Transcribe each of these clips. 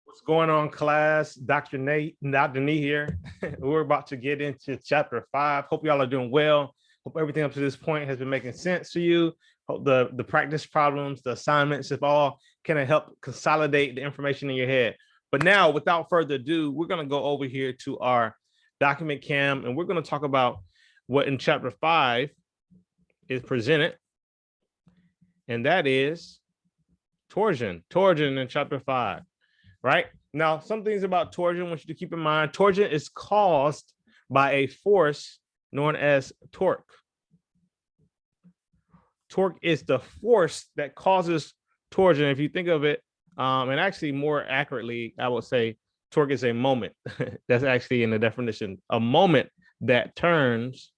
What's going on, class? Dr. Nee here. We're about to get into chapter 5. Hope y'all are doing well. Hope everything up to this point has been making sense to you. Hope the practice problems, the assignments, if all can help consolidate the information in your head. But now, without further ado, we're going to go over here to our document cam, and we're going to talk about what in chapter 5 is presented, and that is torsion. Torsion in chapter 5. Right now, some things about torsion I want you to keep in mind. Torsion is caused by a force known as torque. Torque is the force that causes torsion. If you think of it, and actually more accurately, I would say torque is a moment. That's actually in the definition, a moment that turns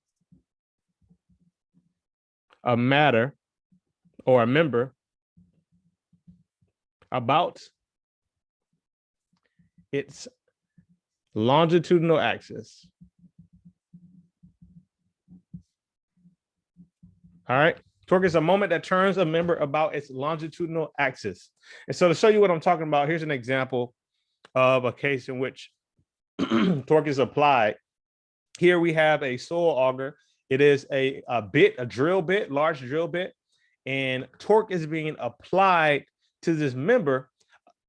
a matter or a member about its longitudinal axis. All right. Torque is a moment that turns a member about its longitudinal axis. And so to show you what I'm talking about, here's an example of a case in which torque is applied. Here we have a soil auger. It is a drill bit, large drill bit, and torque is being applied to this member.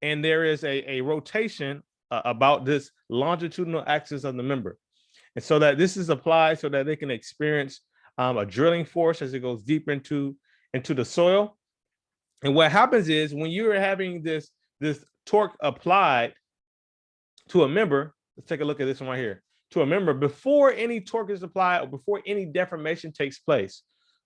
And there is a rotation about this longitudinal axis of the member. And so that this is applied so that they can experience a drilling force as it goes deep into the soil. And what happens is when you're having this torque applied to a member, let's take a look at this one right here, to a member, before any torque is applied or before any deformation takes place,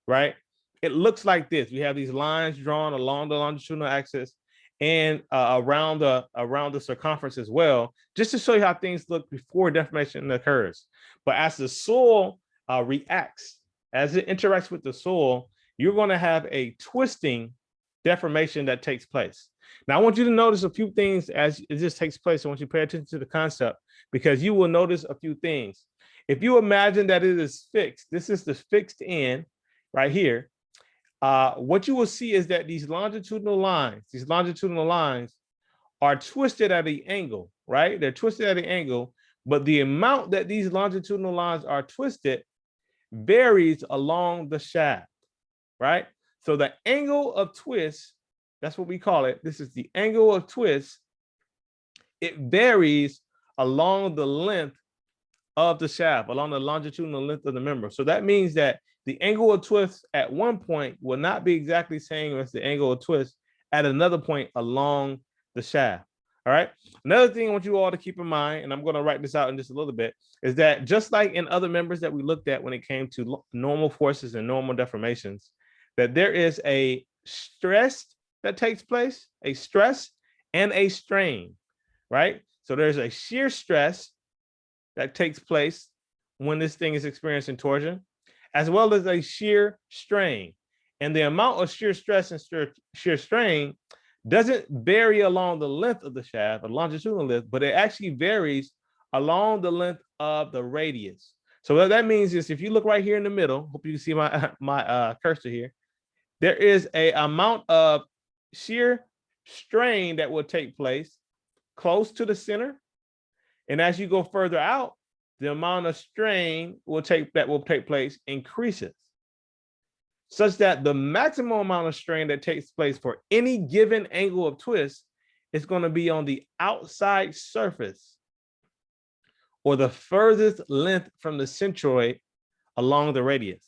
right? It looks like this. We have these lines drawn along the longitudinal axis and around the circumference as well, just to show you how things look before deformation occurs. But as the soil reacts, as it interacts with the soil, you're going to have a twisting deformation that takes place. Now, I want you to notice a few things as this takes place. I want you to pay attention to the concept, because you will notice a few things. If you imagine that it is fixed, this is the fixed end right here. What you will see is that these longitudinal lines are twisted at the angle, right? They're twisted at the angle, but the amount that these longitudinal lines are twisted varies along the shaft, right? So the angle of twist, that's what we call it. This is the angle of twist. It varies along the length of the shaft, along the longitudinal length of the member. So that means that the angle of twist at one point will not be exactly the same as the angle of twist at another point along the shaft. All right. Another thing I want you all to keep in mind, and I'm going to write this out in just a little bit, is that just like in other members that we looked at when it came to normal forces and normal deformations, that there is a stress that takes place, a stress and a strain, right? So there's a shear stress that takes place when this thing is experiencing torsion, as well as a shear strain. And the amount of shear stress and shear strain doesn't vary along the length of the shaft, or longitudinal length, but it actually varies along the length of the radius. So what that means is, if you look right here in the middle, hope you can see my cursor here, there is a amount of shear strain that will take place close to the center. And as you go further out, the amount of strain that will take place increases, such that the maximum amount of strain that takes place for any given angle of twist is going to be on the outside surface, or the furthest length from the centroid along the radius.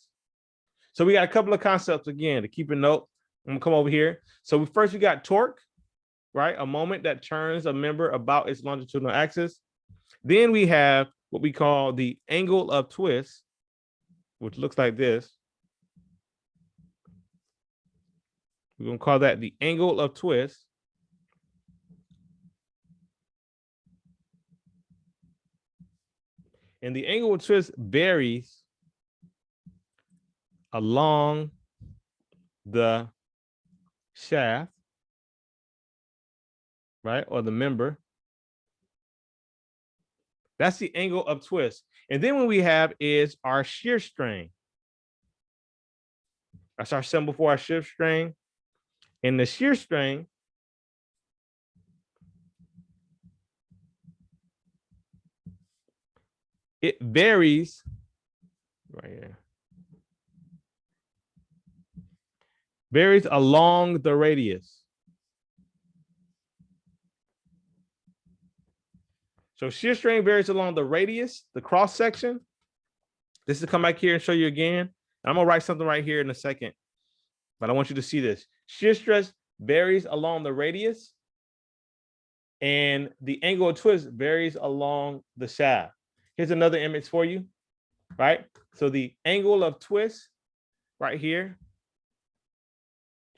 So we got a couple of concepts again to keep a note. I'm gonna come over here. So first we got torque, right? A moment that turns a member about its longitudinal axis. Then we have what we call the angle of twist, which looks like this. We're going to call that the angle of twist. And the angle of twist varies along the shaft, right, or the member. That's the angle of twist. And then what we have is our shear strain. That's our symbol for our shear strain. And the shear strain it varies right here. Varies along the radius. So shear strain varies along the radius, the cross section. This is come back here and show you again. I'm gonna write something right here in a second, but I want you to see this. Shear stress varies along the radius, and the angle of twist varies along the shaft. Here's another image for you, right? So the angle of twist right here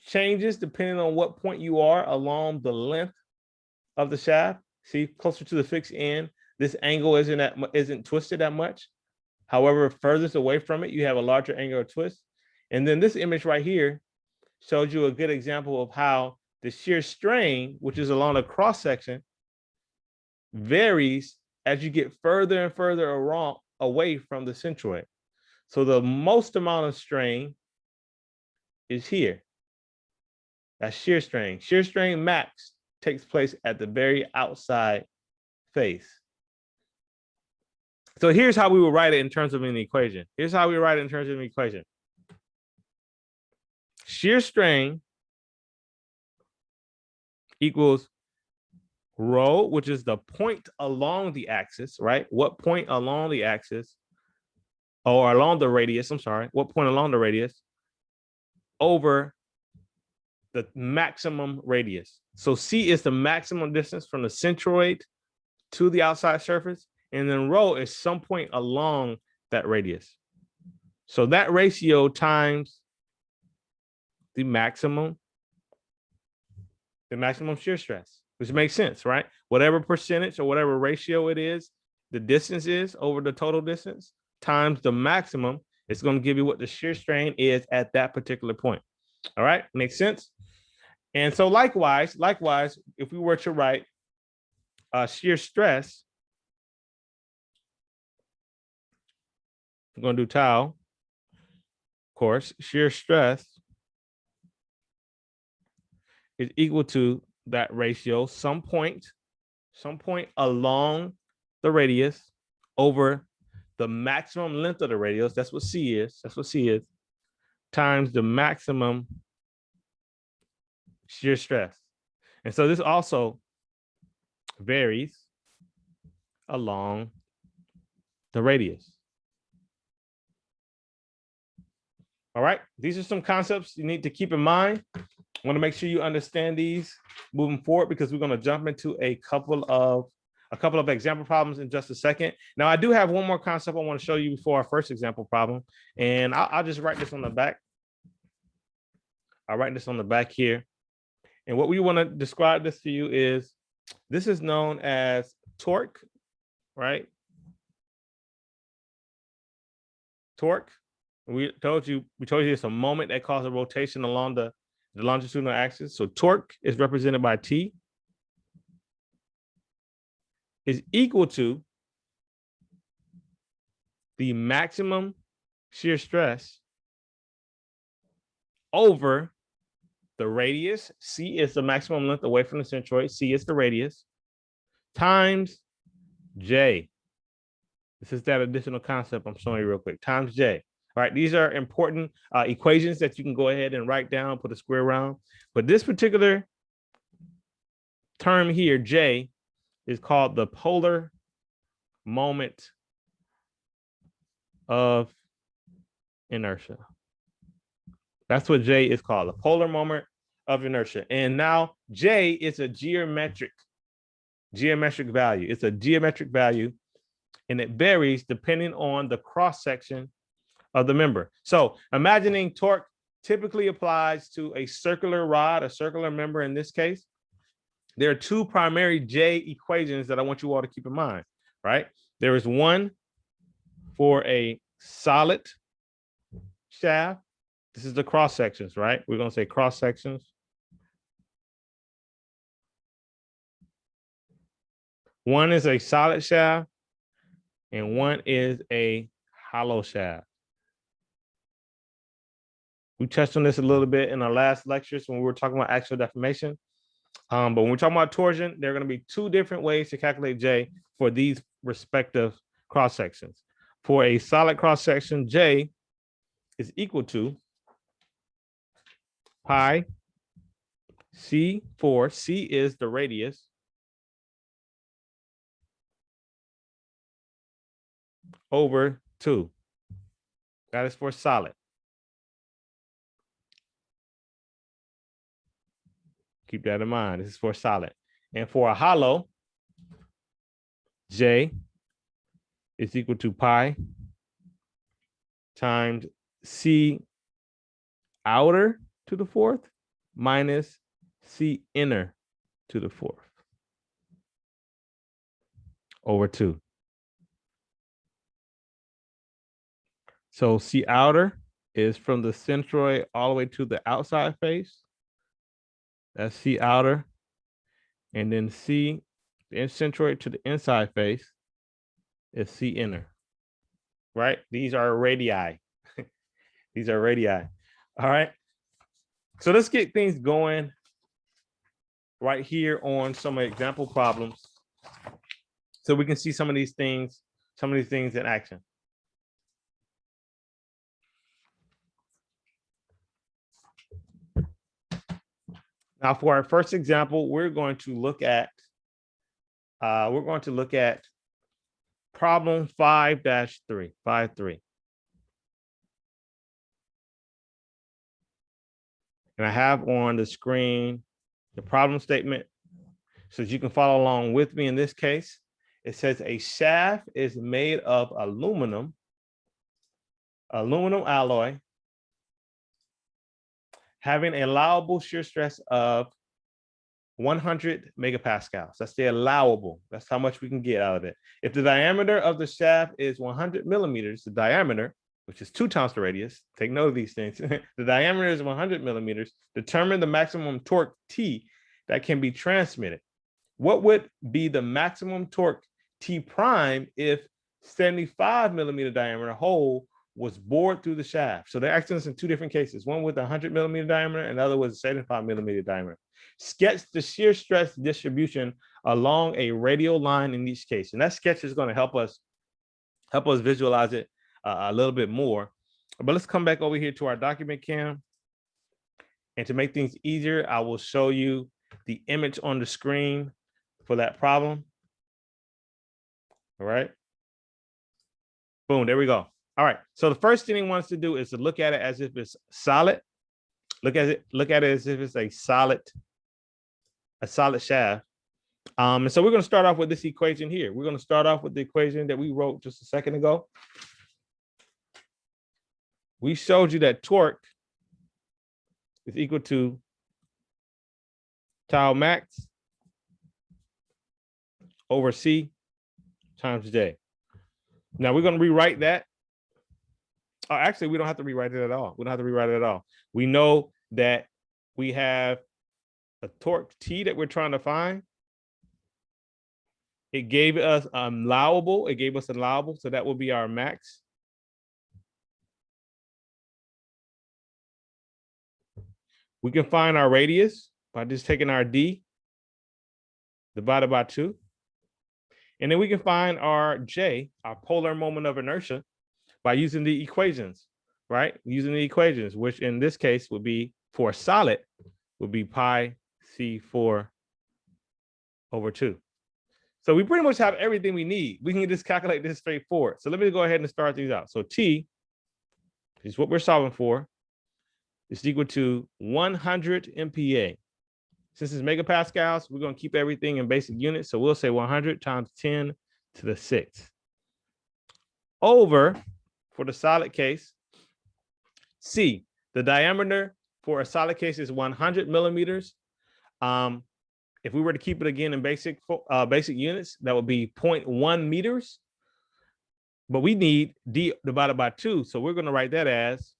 changes depending on what point you are along the length of the shaft. See, closer to the fixed end, this angle isn't twisted that much. However, furthest away from it, you have a larger angle of twist. And then this image right here shows you a good example of how the shear strain, which is along the cross section, varies as you get further and further away from the centroid. So the most amount of strain is here. That's shear strain. Shear strain max takes place at the very outside face. So here's how we would write it in terms of an equation. Here's how we write it in terms of an equation. Shear strain equals rho, which is the point along the axis, right? What point along the axis, or along the radius, I'm sorry, what point along the radius over the maximum radius. So C is the maximum distance from the centroid to the outside surface, and then rho is some point along that radius. So that ratio times the maximum shear stress, which makes sense, right? Whatever percentage or whatever ratio it is, the distance is over the total distance times the maximum, it's going to give you what the shear strain is at that particular point. All right, makes sense? And so likewise, if we were to write shear stress, I'm going to do tau, of course, shear stress is equal to that ratio, some point along the radius over the maximum length of the radius. That's what C is. Times the maximum shear stress. And so this also varies along the radius. All right, these are some concepts you need to keep in mind. I want to make sure you understand these moving forward, because we're going to jump into a couple of example problems in just a second. Now, I do have one more concept I want to show you before our first example problem, and I'll just write this on the back. I'll write this on the back here. And what we want to describe this to you is, this is known as torque, right? Torque. We told you it's a moment that causes a rotation along the longitudinal axis. So torque is represented by T, is equal to the maximum shear stress over the radius. C is the maximum length away from the centroid. C is the radius, times J. This is that additional concept I'm showing you real quick, times J. All right, these are important equations that you can go ahead and write down, put a square around. But this particular term here, J, is called the polar moment of inertia. That's what J is called, the polar moment of inertia. And now J is a geometric value. It's a geometric value, and it varies depending on the cross section of the member. So imagining torque typically applies to a circular rod, a circular member in this case. There are two primary J equations that I want you all to keep in mind, right? There is one for a solid shaft. This is the cross sections, right? We're going to say cross sections. One is a solid shaft, and one is a hollow shaft. We touched on this a little bit in our last lectures when we were talking about axial deformation. But when we're talking about torsion, there are going to be two different ways to calculate J for these respective cross sections. For a solid cross section, J is equal to pi C4. C is the radius, over 2. That is for solid. Keep that in mind. This is for solid. And for a hollow, J is equal to pi times C outer to the 4th minus C inner to the 4th over 2. So C outer is from the centroid all the way to the outside face. That's C outer. And then C, the centroid to the inside face, is C inner. Right? These are radii. These are radii. All right. So let's get things going right here on some example problems so we can see some of these things in action. Now, for our first example, we're going to look at problem 5-3, 5-3. And I have on the screen the problem statement so that you can follow along with me in this case. It says a shaft is made of aluminum alloy having an allowable shear stress of 100 megapascals. That's the allowable. That's how much we can get out of it. If the diameter of the shaft is 100 millimeters, the diameter, which is 2 times the radius, take note of these things. The diameter is 100 millimeters. Determine the maximum torque T that can be transmitted. What would be the maximum torque T prime if 75 millimeter diameter hole was bored through the shaft? So they're asking us in 2 different cases, one with a 100 millimeter diameter and the other with a 75 millimeter diameter. Sketch the shear stress distribution along a radial line in each case. And that sketch is going to help us visualize it a little bit more. But let's come back over here to our document cam. And to make things easier, I will show you the image on the screen for that problem. All right. Boom, there we go. All right. So the first thing he wants to do is to look at it as if it's solid. Look at it as if it's a solid shaft. And so we're going to start off with this equation here. We're going to start off with the equation that we wrote just a second ago. We showed you that torque is equal to tau max over C times J. Now we're going to rewrite that. Actually, we don't have to rewrite it at all. We don't have to rewrite it at all. We know that we have a torque T that we're trying to find. It gave us allowable. It gave us allowable. So that will be our max. We can find our radius by just taking our D divided by 2. And then we can find our J, our polar moment of inertia, by using the equations, right? Using the equations, which in this case would be for solid, would be pi C4 over 2. So we pretty much have everything we need. We can just calculate this straightforward. So let me go ahead and start these out. So T is what we're solving for. It's equal to 100 MPa. Since it's megapascals, we're going to keep everything in basic units. So we'll say 100 times 10 to the 6th over, for the solid case, C, the diameter for a solid case is 100 millimeters. If we were to keep it again in basic units, that would be 0.1 meters. But we need D divided by 2. So we're going to write that as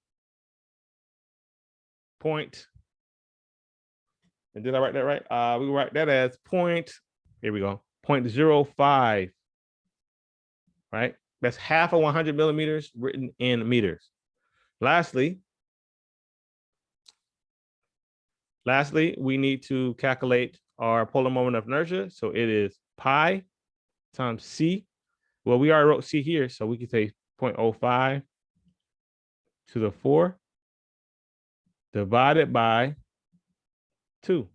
point. And did I write that right? We write that as here we go, 0.05, right? That's half of 100 millimeters written in meters. Lastly, we need to calculate our polar moment of inertia. So it is pi times C Well, we already wrote C here, so we can say 0.05 to the 4 divided by 2.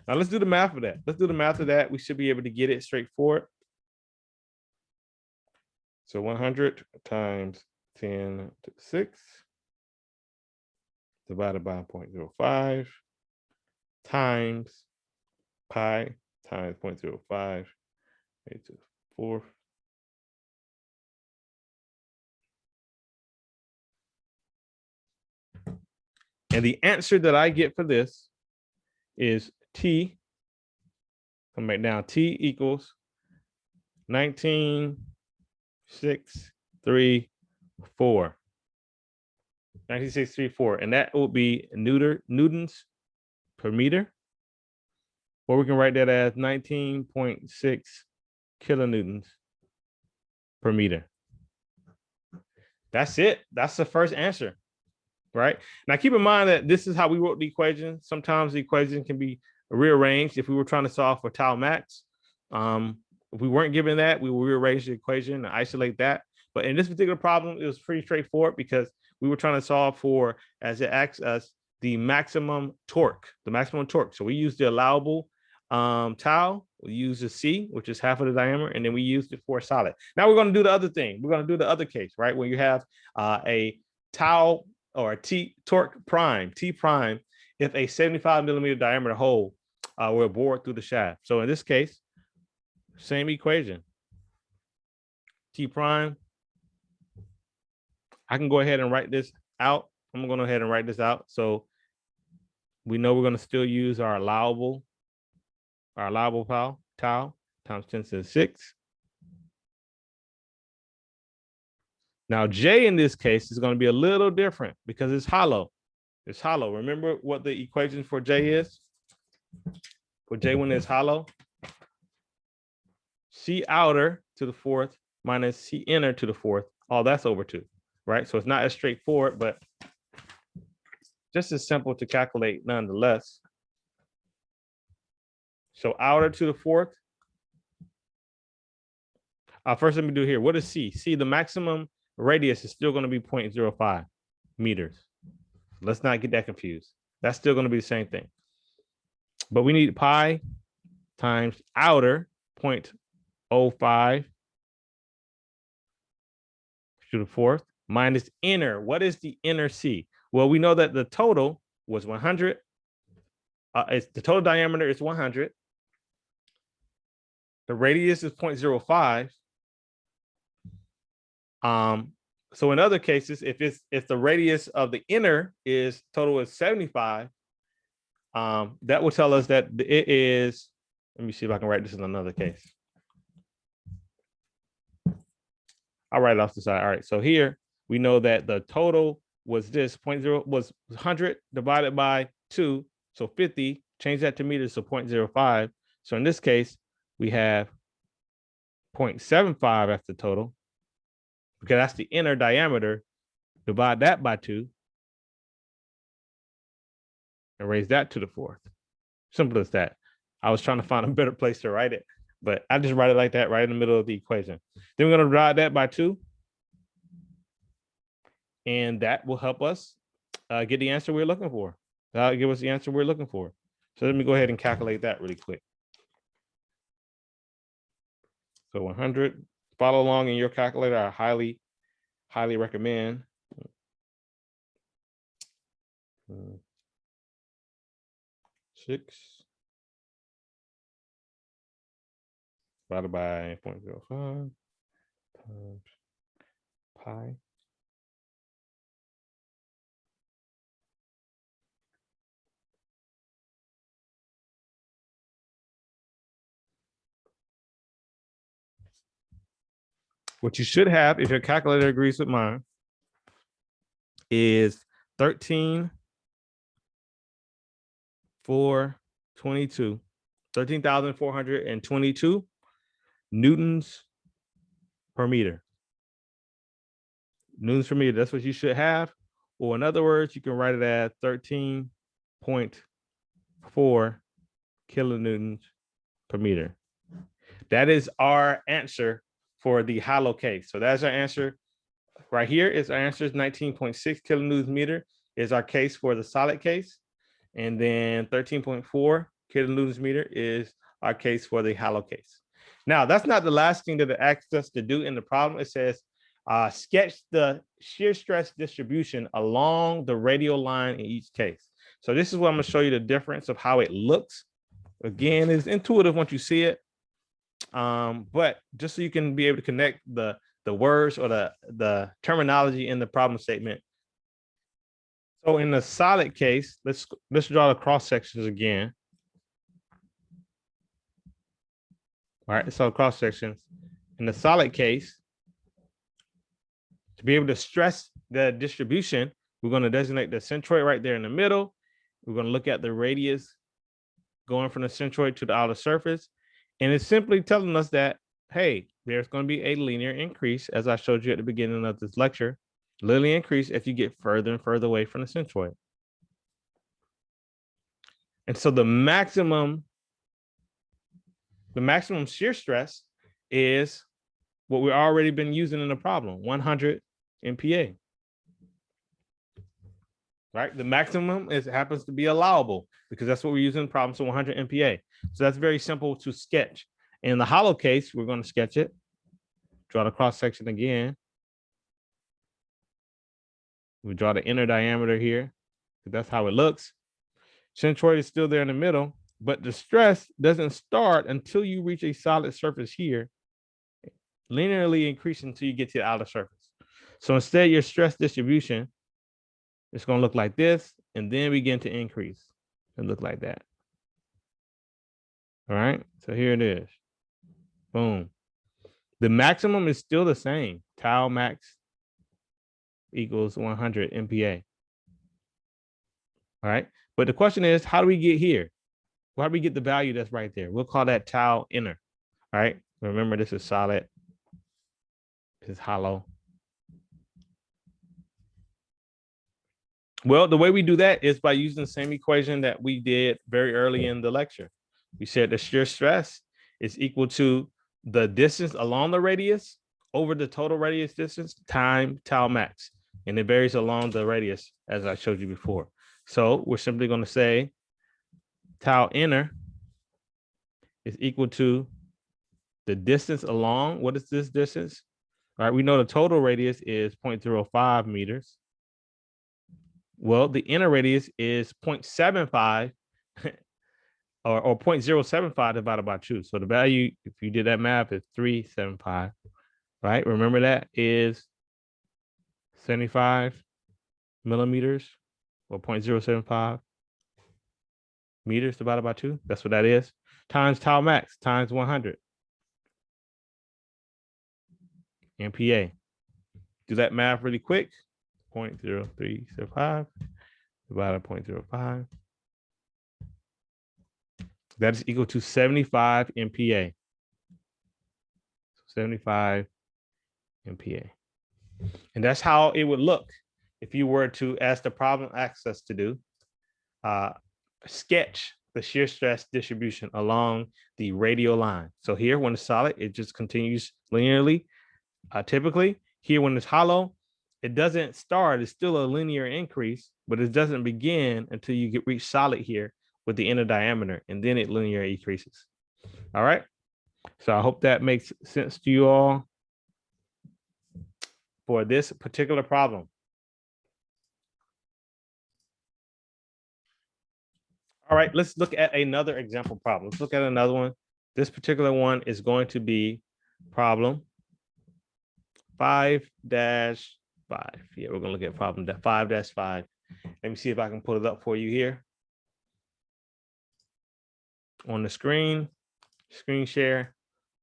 Now let's do the math of that. Let's do the math of that. We should be able to get it straightforward. So 100 times 10 to the 6 divided by 0.05 times pi times 0.05 to the 4th. And the answer that I get for this is T. Come back down. T equals 19,634. 19,634. And that will be newtons per meter. Or we can write that as 19.6 kilonewtons per meter. That's it. That's the first answer. Right? Now, keep in mind that this is how we wrote the equation. Sometimes the equation can be rearranged if we were trying to solve for tau max. If we weren't given that, we will rearrange the equation and isolate that. But in this particular problem, it was pretty straightforward because we were trying to solve for, as it asks us, the maximum torque. So we used the allowable tau, we use the C, which is half of the diameter, and then we used it for a solid. Now we're going to do the other thing. We're going to do the other case, right? When you have a tau or a T torque prime, T prime, if a 75 millimeter diameter hole were bored through the shaft. So in this case, same equation. T prime. I can go ahead and write this out. I'm going to go ahead and write this out. So we know we're going to still use our allowable tau times 10 to the 6. Now, J in this case is going to be a little different because it's hollow. It's hollow. Remember what the equation for J is? For J when it's hollow? C outer to the 4th minus C inner to the 4th. All that's over 2, right? So it's not as straightforward, but just as simple to calculate nonetheless. So outer to the 4th. First, let me do here. What is C? C, the maximum radius is still going to be 0.05 meters. Let's not get that confused. That's still going to be the same thing. But we need pi times outer 0.05 to the 4th minus inner. What is the inner C? Well, we know that the total was 100. The total diameter is 100. The radius is 0.05. So in other cases, if the radius of the inner is total is 75, that will tell us that it is. Let me see if I can write this in another case. I'll write it off the side. All right. So here we know that the total was this 0.0 was 100 divided by 2, so 50. Change that to meters, so 0.05. So in this case, we have 0.75 as the total, because that's the inner diameter. Divide that by 2 and raise that to the 4th. Simple as that. I was trying to find a better place to write it, but I just write it like that, right in the middle of the equation. Then we're going to divide that by 2. And that will help us get the answer we're looking for. That'll give us the answer we're looking for. So let me go ahead and calculate that really quick. So 100, follow along in your calculator. I highly recommend. 6 divided by 0.05 times pi. What you should have, if your calculator agrees with mine, is 13,422 newtons per meter. Newtons per meter, that's what you should have. Or in other words, you can write it as 13.4 kilonewtons per meter. That is our answer for the hollow case. So that's our answer. Right here is our answer is 19.6 kilonewtons meter is our case for the solid case. And then 13.4 kilonewtons meter is our case for the hollow case. Now, that's not the last thing that it asks us to do in the problem. It says, sketch the shear stress distribution along the radial line in each case. So this is what I'm going to show you the difference of how it looks. Again, it's intuitive once you see it. But just so you can be able to connect the words or the terminology in the problem statement. So in the solid case, let's draw the cross sections again. All right, so cross sections. In the solid case, to be able to stress the distribution, we're going to designate the centroid right there in the middle. We're going to look at the radius going from the centroid to the outer surface. And it's simply telling us that, hey, there's going to be a linear increase, as I showed you at the beginning of this lecture, linear increase if you get further and further away from the centroid. And so the maximum shear stress is what we've already been using in the problem, 100 MPa. Right? The maximum happens to be allowable because that's what we're using in the problem, so 100 MPa. So that's very simple to sketch. In the hollow case, we're going to sketch it. Draw the cross section again. We draw the inner diameter here. That's how it looks. Centroid is still there in the middle, but the stress doesn't start until you reach a solid surface here, linearly increasing until you get to the outer surface. So instead, your stress distribution is going to look like this, and then begin to increase and look like that. All right, so here it is. Boom. The maximum is still the same. Tau max equals 100 MPa. All right, but the question is, how do we get here? Well, how do we get the value that's right there? We'll call that tau inner. All right, remember this is solid. This is hollow. Well, the way we do that is by using the same equation that we did very early in the lecture. We said the shear stress is equal to the distance along the radius over the total radius distance times tau max. And it varies along the radius, as I showed you before. So we're simply going to say tau inner is equal to the distance along. What is this distance? All right, we know the total radius is 0.05 meters. Well, the inner radius is 0.75 or 0.075 divided by 2. So the value, if you did that math, is 375, right? Remember that is 75 millimeters or 0.075 meters divided by 2. That's what that is. Times tau max times 100 MPa. Do that math really quick. 0.0375 divided by 0.05. That is equal to 75 MPa. 75 MPa. And that's how it would look if you were to, as the problem asks us to do, sketch the shear stress distribution along the radial line. So here, when it's solid, it just continues linearly. Typically, here when it's hollow, it doesn't start. It's still a linear increase, but it doesn't begin until you reach solid here with the inner diameter, and then it linear increases. All right. So I hope that makes sense to you all for this particular problem. All right, let's look at another example problem. Let's look at another one. This particular one is going to be problem 5-5. Yeah, we're going to look at problem 5-5. Let me see if I can pull it up for you here on the screen share.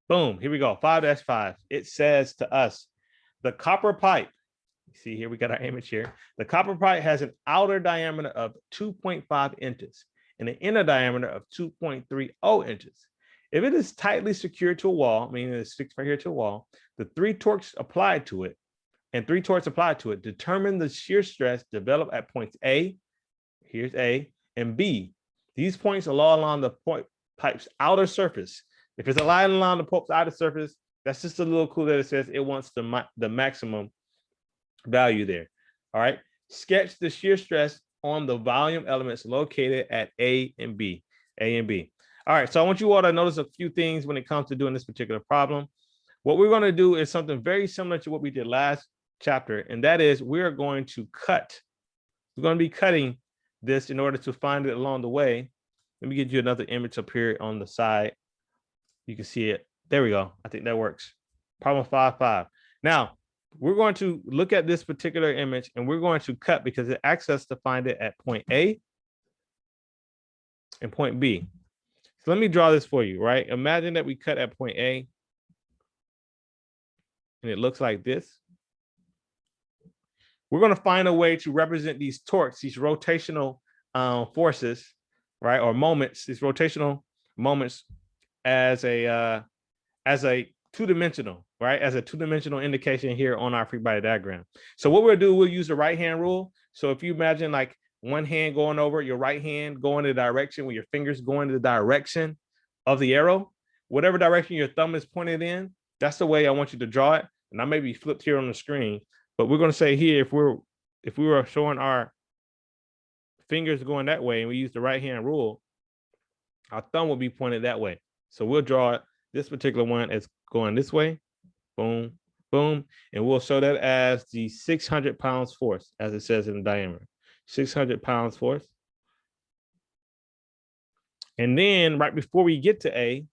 Boom, here we go. 5-5. It says to us, the copper pipe, see here, we got our image here. The copper pipe has an outer diameter of 2.5 inches and an inner diameter of 2.30 inches. If it is tightly secured to a wall, meaning it's fixed right here to a wall, the three torques applied to it determine the shear stress developed at points A, here's A, and B. These points are along the pipe's outer surface. If it's a line along the pulp's outer surface, that's just a little clue that it says it wants the maximum value there. All right. Sketch the shear stress on the volume elements located at A and B. A and B. All right. So I want you all to notice a few things when it comes to doing this particular problem. What we're going to do is something very similar to what we did last chapter, and that is we're going to cut. We're going to be cutting this in order to find it along the way. Let me get you another image up here on the side. You can see it. There we go. I think that works. Problem 5.5. Now, we're going to look at this particular image and we're going to cut because it asks us to find it at point A and point B. So let me draw this for you, right? Imagine that we cut at point A and it looks like this. We're going to find a way to represent these torques, these rotational forces, right? Or moments, these rotational moments as a two-dimensional, right? As a two-dimensional indication here on our free body diagram. So what we'll do, we'll use the right-hand rule. So if you imagine like one hand going over, your right hand going in the direction where your fingers going in the direction of the arrow, whatever direction your thumb is pointed in, that's the way I want you to draw it. And I may be flipped here on the screen, but we're going to say here, if we were showing our fingers going that way and we use the right-hand rule, our thumb will be pointed that way. So we'll draw this particular one as going this way, boom, boom, and we'll show that as the 600 pounds force, as it says in the diameter, 600 pounds force. And then right before we get to A,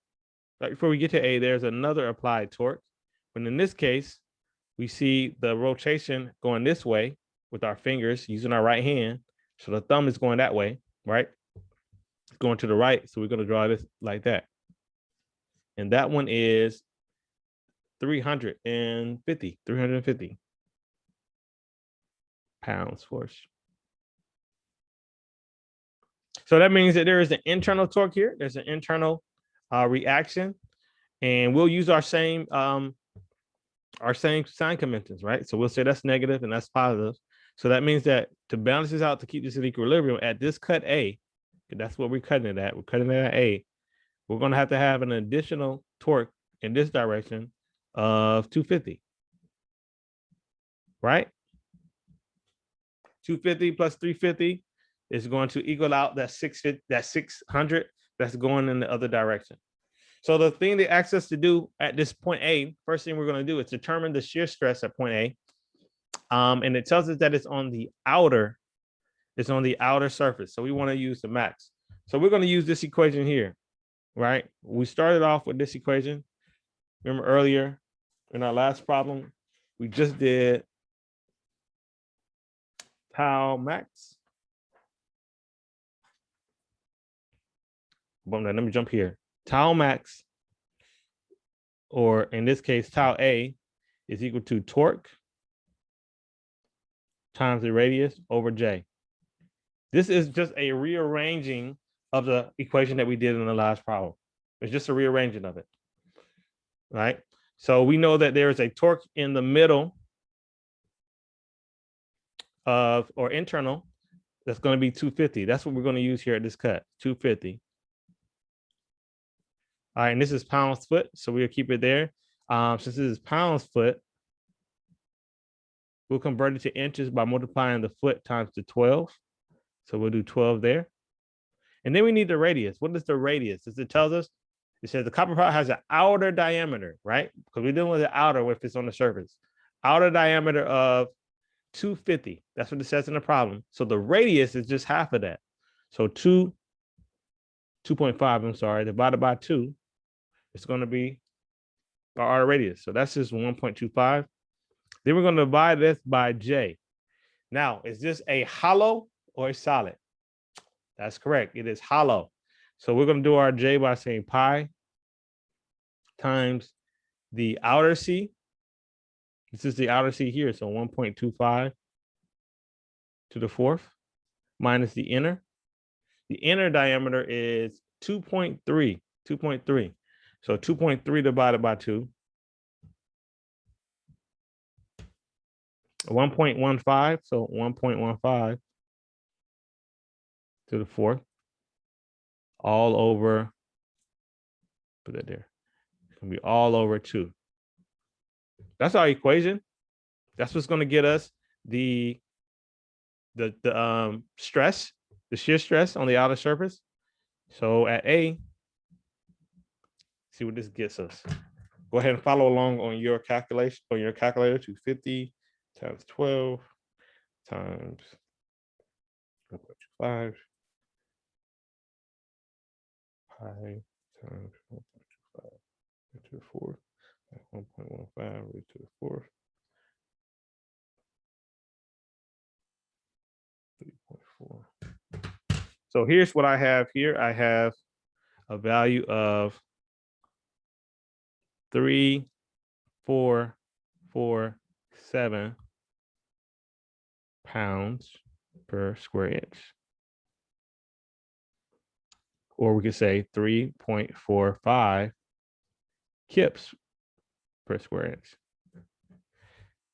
there's another applied torque. But in this case, we see the rotation going this way with our fingers using our right hand. So the thumb is going that way, right? It's going to the right. So we're going to draw this like that. And that one is 350 pounds force. So that means that there is an internal torque here. There's an internal reaction, and we'll use our same sign conventions, right? So we'll say that's negative and that's positive. So that means that to balance this out, to keep this in equilibrium at this cut A, that's what we're cutting it at. We're cutting it at A. We're going to have an additional torque in this direction of 250, right? 250 plus 350 is going to equal out that 600 that's going in the other direction. So the thing that asks us to do at this point A, first thing we're going to do is determine the shear stress at point A. And it tells us that it's on the outer surface. So we want to use the max. So we're going to use this equation here, right? We started off with this equation. Remember earlier in our last problem, we just did tau max. Let me jump here. Tau max, or in this case, tau A, is equal to torque times the radius over J. This is just a rearranging of the equation that we did in the last problem. It's just a rearranging of it, right? So we know that there is a torque in the middle of, or internal, that's going to be 250. That's what we're going to use here at this cut, 250. All right, and this is pounds foot, so we'll keep it there. Since this is pounds foot, we'll convert it to inches by multiplying the foot times the 12. So we'll do 12 there. And then we need the radius. What is the radius? As it tells us, it says the copper rod has an outer diameter, right? Because we're dealing with the outer if it's on the surface. Outer diameter of 250. That's what it says in the problem. So the radius is just half of that. So 2.5, I'm sorry, divided by 2, it's going to be our radius. So that's just 1.25. Then we're going to divide this by J. Now, is this a hollow or a solid? That's correct. It is hollow. So we're going to do our J by saying pi times the outer C. This is the outer C here. So 1.25 to the fourth minus the inner. The inner diameter is 2.3. So 2.3 divided by 2. 1.15. So 1.15 to the fourth. All over, put that there, gonna be all over 2. That's our equation. That's what's gonna get us the stress, the shear stress on the outer surface. So at A, see what this gets us. Go ahead and follow along on your calculation, on your calculator. 250 times 12 times 1.25 pi times 1.25 to the fourth, 1.15 raised to the fourth, 3.4. So here's what I have here. I have a value of 3.447 pounds per square inch. Or we could say 3.45 kips per square inch.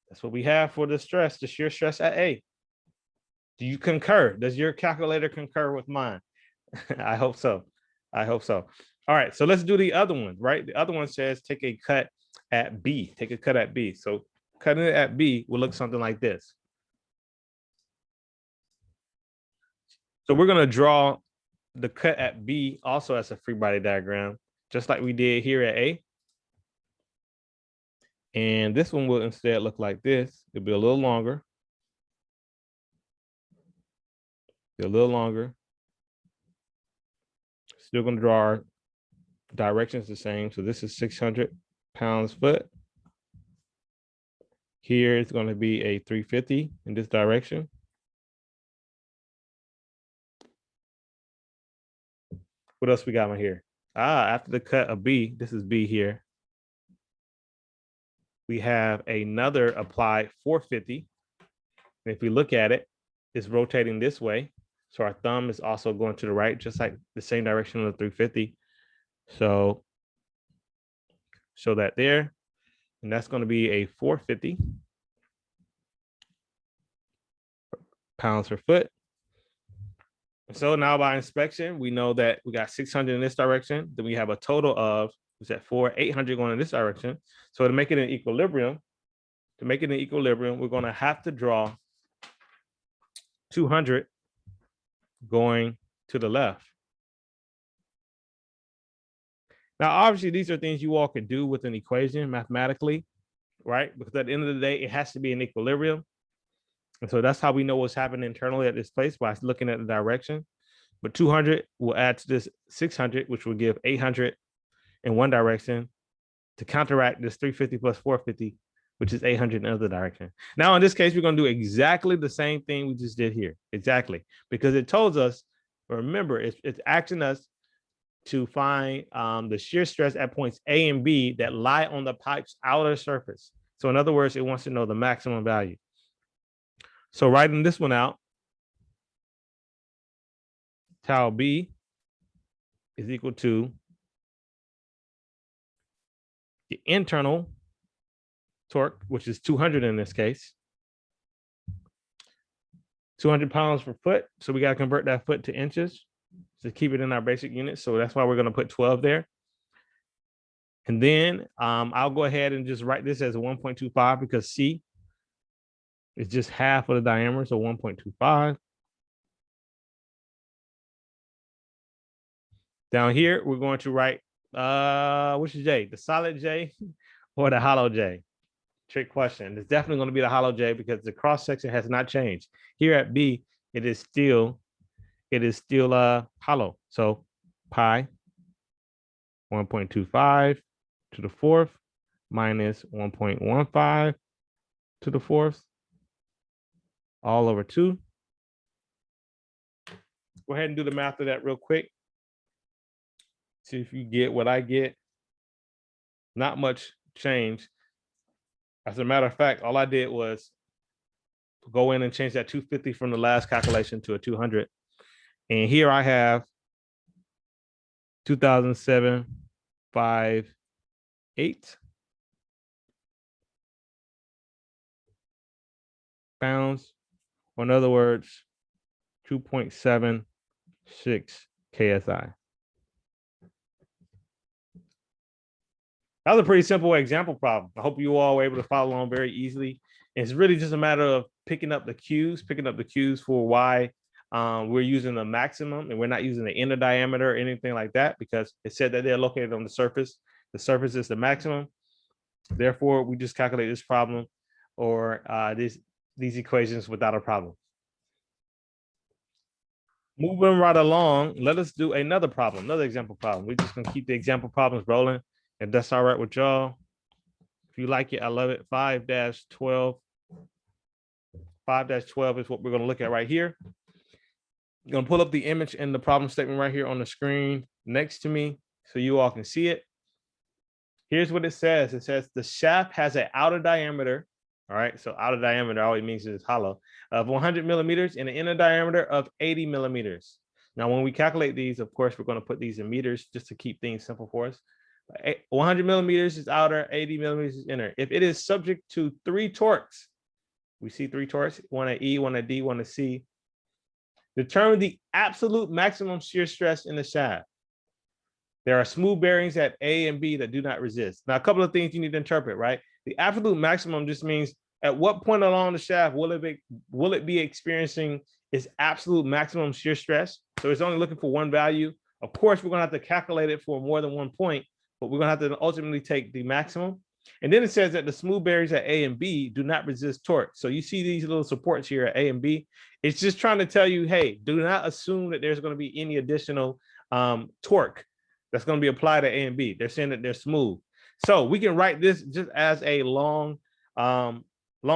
That's what we have for the stress, the shear stress at A. Do you concur? Does your calculator concur with mine? I hope so. I hope so. All right, so let's do the other one, right? The other one says take a cut at B. Take a cut at B. So cutting it at B will look something like this. So we're going to draw the cut at B also as a free body diagram, just like we did here at A. And this one will instead look like this. It'll be a little longer. A little longer. Still going to draw our directions the same. So this is 600 pounds foot. Here it's going to be a 350 in this direction. What else we got on here? After the cut of B, this is B here. We have another applied 450. And if we look at it, it's rotating this way. So our thumb is also going to the right, just like the same direction of the 350. So show that there. And that's going to be a 450 pounds per foot. So now by inspection, we know that we got 600 in this direction. Then we have a total of, is that 800 going in this direction. So to make it an equilibrium, we're going to have to draw 200 going to the left. Now, obviously, these are things you all can do with an equation mathematically, right? Because at the end of the day, it has to be an equilibrium. And so that's how we know what's happening internally at this place by looking at the direction. But 200 will add to this 600, which will give 800 in one direction to counteract this 350 plus 450, which is 800 in the other direction. Now, in this case, we're going to do exactly the same thing we just did here. Exactly. Because it tells us, remember, it's asking us to find the shear stress at points A and B that lie on the pipe's outer surface. So in other words, it wants to know the maximum value. So writing this one out, tau B is equal to the internal torque, which is 200 in this case, 200 pounds per foot. So we got to convert that foot to inches to keep it in our basic units. So that's why we're going to put 12 there. And then I'll go ahead and just write this as a 1.25 because C is just half of the diameter, so 1.25. Down here, we're going to write, which is J, the solid J or the hollow J? Trick question. It's definitely going to be the hollow J because the cross section has not changed. Here at B, it is still hollow. So pi 1.25 to the fourth minus 1.15 to the fourth, all over 2. Go ahead and do the math of that real quick. See if you get what I get. Not much change. As a matter of fact, all I did was go in and change that 250 from the last calculation to a 200. And here I have 2007.58 pounds, or in other words, 2.76 KSI. That was a pretty simple example problem. I hope you all were able to follow along very easily. It's really just a matter of picking up the cues for why we're using the maximum and we're not using the inner diameter or anything like that, because it said that they're located on the surface. The surface is the maximum. Therefore, we just calculate this problem or these equations without a problem. Moving right along, let us do another problem, another example problem. We're just gonna keep the example problems rolling, if that's all right with y'all. If you like it, I love it. 5-12. 5-12 is what we're gonna look at right here. I'm gonna pull up the image in the problem statement right here on the screen next to me so you all can see it. Here's what it says. It says the shaft has an outer diameter. All right, so outer diameter always means it's hollow, of 100 millimeters and an inner diameter of 80 millimeters. Now, when we calculate these, of course, we're going to put these in meters just to keep things simple for us. 100 millimeters is outer, 80 millimeters is inner. If it is subject to 3 torques, we see 3 torques, one at E, one at D, one at C. Determine the absolute maximum shear stress in the shaft. There are smooth bearings at A and B that do not resist. Now, a couple of things you need to interpret, right? The absolute maximum just means at what point along the shaft will it be experiencing its absolute maximum shear stress? So it's only looking for one value. Of course, we're going to have to calculate it for more than one point, but we're going to have to ultimately take the maximum. And then it says that the smooth bearings at A and B do not resist torque. So you see these little supports here at A and B. It's just trying to tell you, hey, do not assume that there's going to be any additional torque that's going to be applied to A and B. They're saying that they're smooth. So we can write this just as a long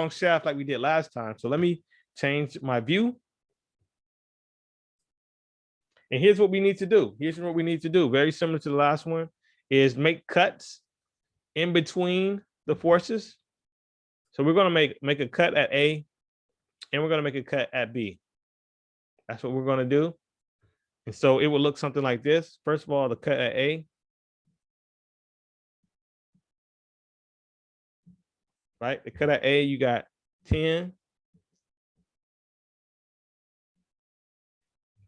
shaft like we did last time. So let me change my view. And here's what we need to do. Here's what we need to do. Very similar to the last one, is make cuts in between the forces. So we're going to make a cut at A and we're going to make a cut at B. That's what we're going to do. And so it will look something like this. First of all, the cut at A. Right? The cut at A, you got 10.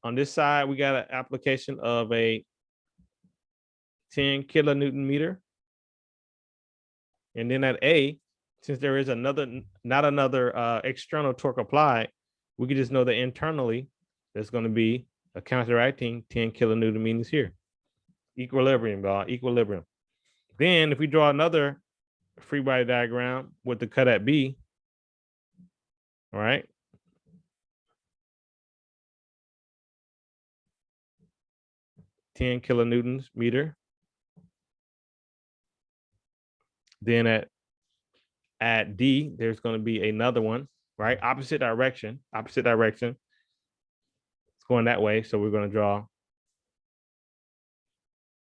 On this side, we got an application of a 10 kilonewton meter. And then at A, since there is not another external torque applied, we can just know that internally there's going to be a counteracting 10 kilonewton meters here. Equilibrium, equilibrium. Then if we draw another free body diagram with the cut at B, all right, (10 kilonewtons meter). Then at D, there's going to be another one, right? Opposite direction. It's going that way. So we're going to draw,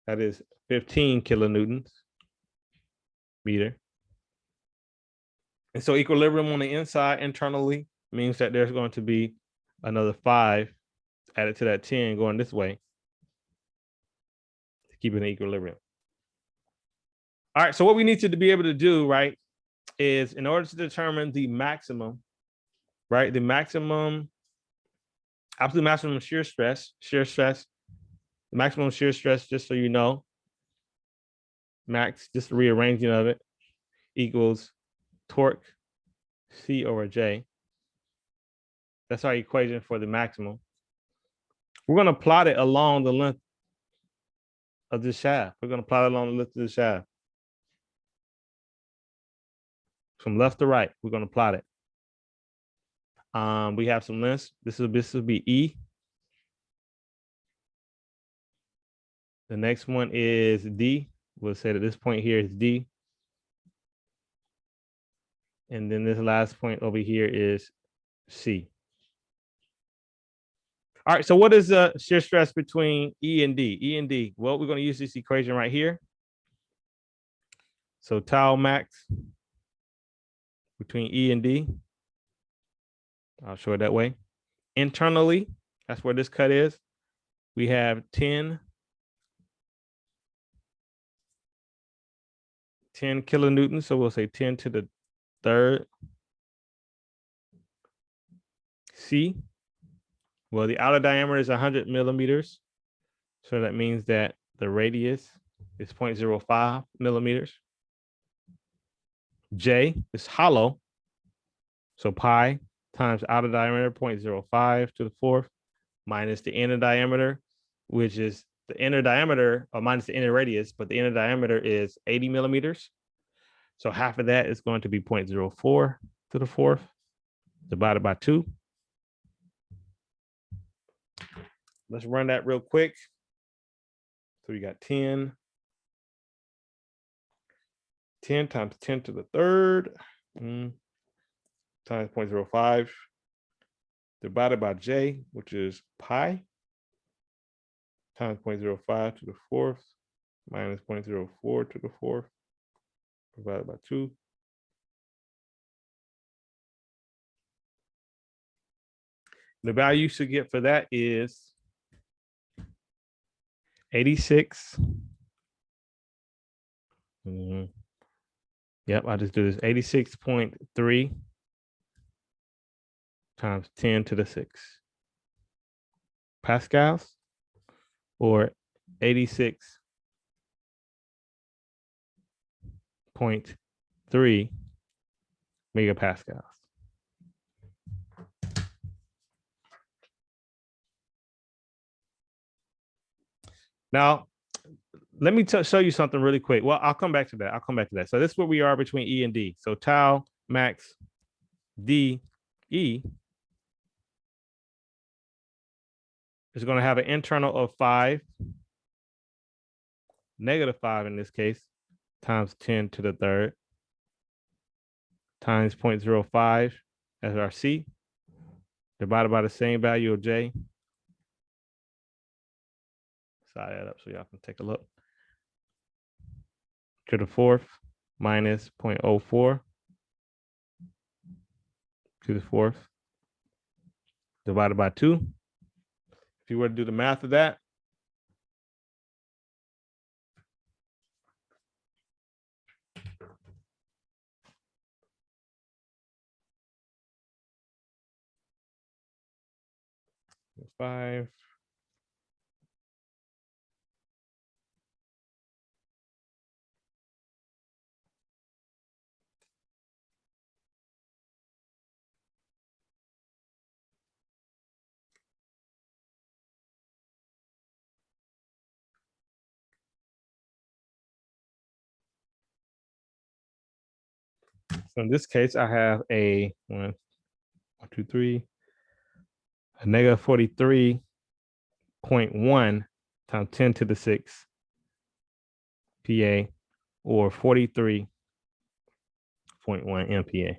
that is 15 kilonewtons meter. And so equilibrium on the inside internally means that there's going to be another 5 added to that 10 going this way to keep it in equilibrium. All right, so what we need to be able to do, right, is in order to determine the maximum, right, the maximum, absolute maximum shear stress, the maximum shear stress, just so you know, max, just rearranging of it, equals torque C over J. That's our equation for the maximum. We're going to plot it along the length of the shaft. We're going to plot it along the length of the shaft. From left to right, we're going to plot it. We have some lengths. This will be E. The next one is D. We'll say that this point here is D. And then this last point over here is C. All right, so what is the shear stress between E and D? E and D, well, we're going to use this equation right here. So tau max between E and D. I'll show it that way. Internally, that's where this cut is. We have 10 kilonewtons, so we'll say 10 to the third C. Well, the outer diameter is 100 millimeters. So that means that the radius is 0.05 millimeters. J is hollow. So pi times outer diameter 0.05 to the fourth minus the inner diameter, which is the inner diameter, or minus the inner radius, but the inner diameter is 80 millimeters. So half of that is going to be 0.04 to the fourth divided by 2. Let's run that real quick. So we got 10 times 10 to the third times 0.05 divided by J, which is pi times 0.05 to the fourth minus 0.04 to the fourth divided by 2. The value you should get for that is 86. Yep, I just do this 86.3 times 10 to the 6 pascals, or 86.3 megapascals. Now, let me show you something really quick. Well, I'll come back to that. So this is where we are between E and D. So tau max D E is going to have an internal of 5, -5 in this case, times 10 to the third, times 0.05 as our C, divided by the same value of J. Side that up so y'all can take a look. To the fourth minus 0.04 to the fourth divided by 2. If you were to do the math of that, five. So in this case, I have a 1, 2, 3, a negative 43.1 times 10 to the 6 PA, or 43.1 MPa.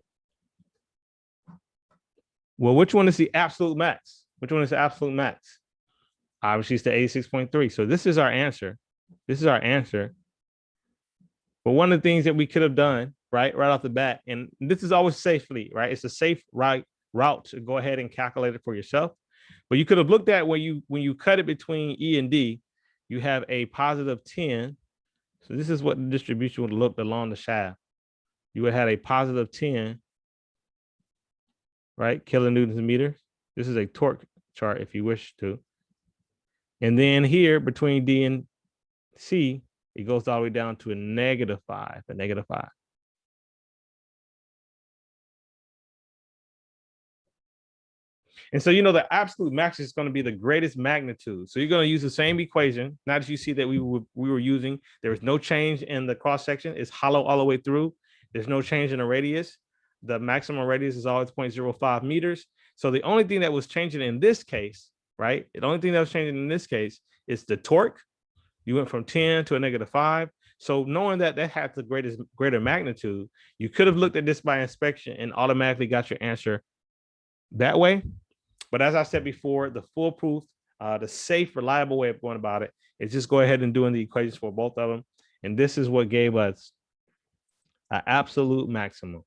Well, which one is the absolute max? Which one is the absolute max? Obviously, it's the 86.3. So this is our answer. This is our answer. But one of the things that we could have done, right off the bat, and this is always safely, right? It's a safe route to go ahead and calculate it for yourself. But you could have looked at when you cut it between E and D, you have a positive 10. So this is what the distribution would look along the shaft. You would have a positive 10, right? Kilonewtons a meter. This is a torque chart if you wish to. And then here between D and C, it goes all the way down to a -5, a -5. And so, the absolute max is going to be the greatest magnitude. So you're going to use the same equation. Now that you see that we were using, there is no change in the cross section. It's hollow all the way through. There's no change in the radius. The maximum radius is always 0.05 meters. So the only thing that was changing in this case, right? The only thing that was changing in this case is the torque. You went from 10 to a -5. So knowing that had the greater magnitude, you could have looked at this by inspection and automatically got your answer that way. But as I said before, the foolproof, the safe, reliable way of going about it is just go ahead and doing the equations for both of them. And this is what gave us an absolute maximum.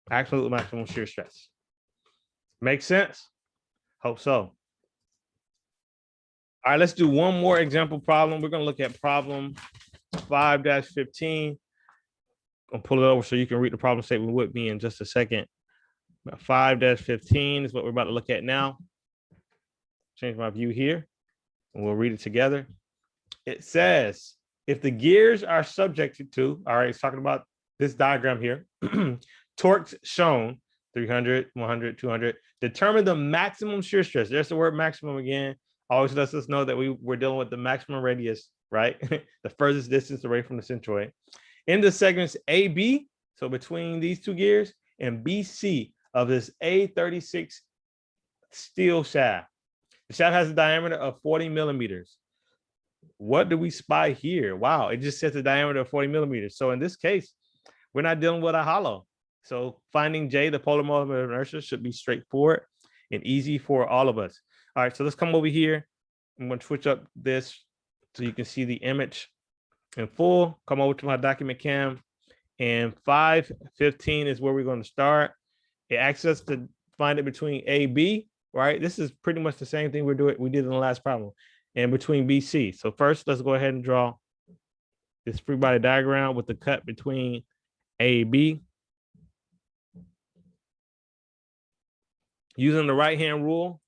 Absolute maximum shear stress. Make sense? Hope so. All right, let's do one more example problem. We're going to look at problem 5-15. I'll pull it over so you can read the problem statement with me in just a second. 5-15 is what we're about to look at now. Change my view here, and we'll read it together. It says, if the gears are subjected to, all right, it's talking about this diagram here, torques shown, 300, 100, 200, determine the maximum shear stress. There's the word maximum again. Always lets us know that we're dealing with the maximum radius, right? The furthest distance away from the centroid. In the segments AB, so between these two gears, and BC of this A36 steel shaft. The shaft has a diameter of 40 millimeters. What do we spy here? Wow, it just says a diameter of 40 millimeters. So in this case, we're not dealing with a hollow. So finding J, the polar moment of inertia, should be straightforward and easy for all of us. All right, so let's come over here. I'm going to switch up this so you can see the image in full. Come over to my document cam, and 515 is where we're going to start. It asks us to find it between A, B, right? This is pretty much the same thing we did in the last problem, and between B, C. So first, let's go ahead and draw this free body diagram with the cut between A, B. Using the right-hand rule,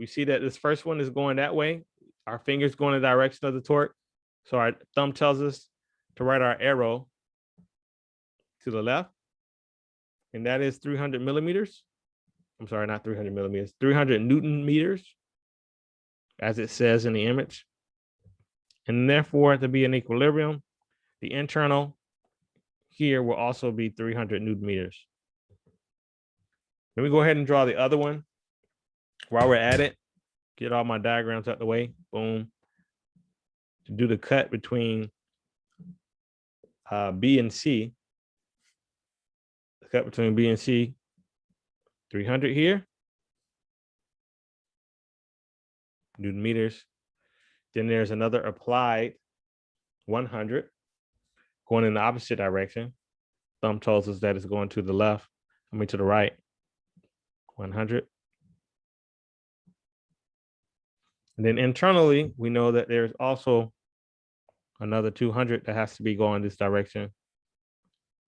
we see that this first one is going that way. Our finger's going in the direction of the torque. So our thumb tells us to write our arrow to the left. And that is 300 millimeters. I'm sorry, not 300 millimeters, 300 Newton meters, as it says in the image. And therefore, to be in equilibrium, the internal here will also be 300 Newton meters. Let me go ahead and draw the other one. While we're at it, get all my diagrams out the way. Boom. To do the cut between B and C. The cut between B and C, 300 here. Newton meters. Then there's another applied 100 going in the opposite direction. Thumb tells us that it's going to the left, to the right. 100. And then internally, we know that there's also another 200 that has to be going this direction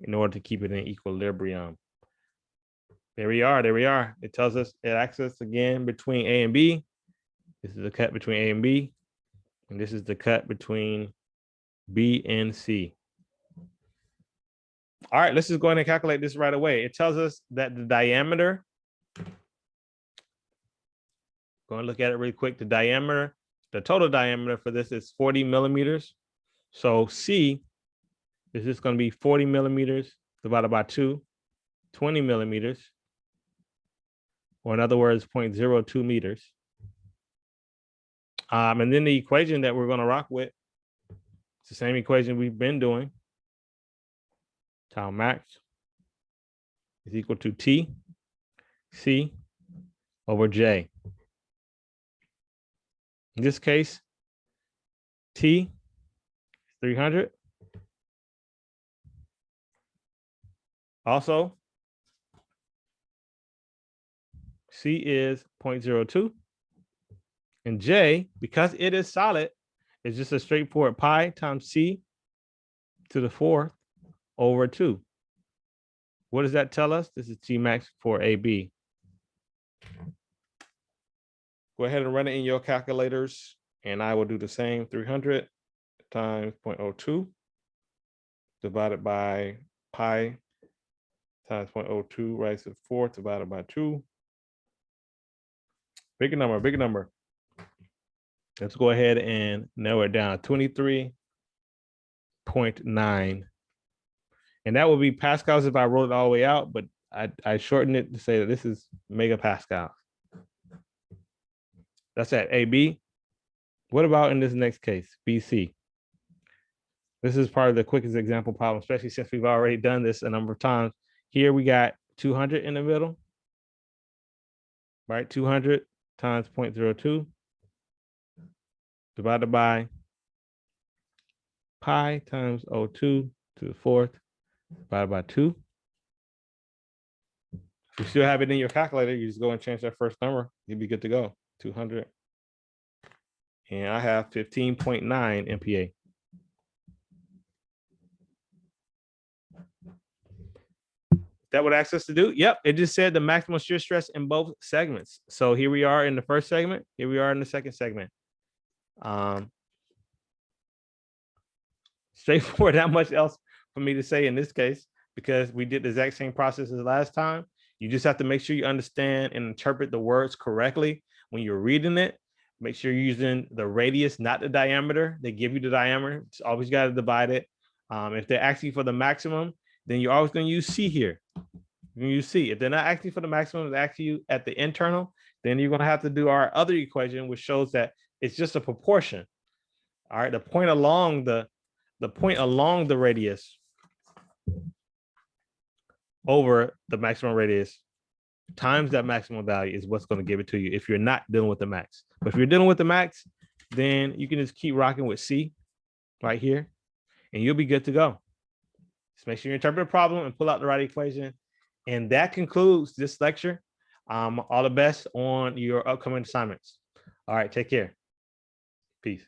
in order to keep it in equilibrium. There we are. There we are. It tells us it asks us again between A and B. This is the cut between A and B. And this is the cut between B and C. All right, let's just go ahead and calculate this right away. It tells us that the diameter, go and look at it really quick. The diameter, the total diameter for this is 40 millimeters. So C is just going to be 40 millimeters divided by 2, 20 millimeters, or in other words, 0.02 meters. And then the equation that we're going to rock with, it's the same equation we've been doing. Tau max is equal to T C over J. In this case, T is 300. Also, C is 0.02. And J, because it is solid, is just a straightforward pi times C to the 4th over 2. What does that tell us? This is T max for AB. Go ahead and run it in your calculators, and I will do the same. 300 times 0.02 divided by pi times 0.02 raised to the 4th divided by 2. Big number, big number. Let's go ahead and narrow it down. 23.9. And that would be pascals if I wrote it all the way out, but I shortened it to say that this is megapascals. That's at AB. What about in this next case, BC? This is part of the quickest example problem, especially since we've already done this a number of times. Here we got 200 in the middle, right? 200 times 0.02 divided by pi times 0.02 to the 4th divided by 2. If you still have it in your calculator, you just go and change that first number. You'll be good to go. 200. And I have 15.9 MPa. That would ask us to do? Yep, it just said the maximum shear stress in both segments. So here we are in the first segment. Here we are in the second segment. Straightforward. Not much else for me to say in this case, because we did the exact same process as last time. You just have to make sure you understand and interpret the words correctly when you're reading it. Make sure you're using the radius, not the diameter. They give you the diameter. It's always got to divide it. If they're asking for the maximum, then you're always going to use C here. You see, if they're not asking for the maximum, they're asking you at the internal, then you're going to have to do our other equation, which shows that it's just a proportion. All right, the point along the radius over the maximum radius times that maximum value is what's going to give it to you if you're not dealing with the max. But if you're dealing with the max, then you can just keep rocking with C right here, and you'll be good to go. Just make sure you interpret the problem and pull out the right equation. And that concludes this lecture. All the best on your upcoming assignments. All right, take care. Peace.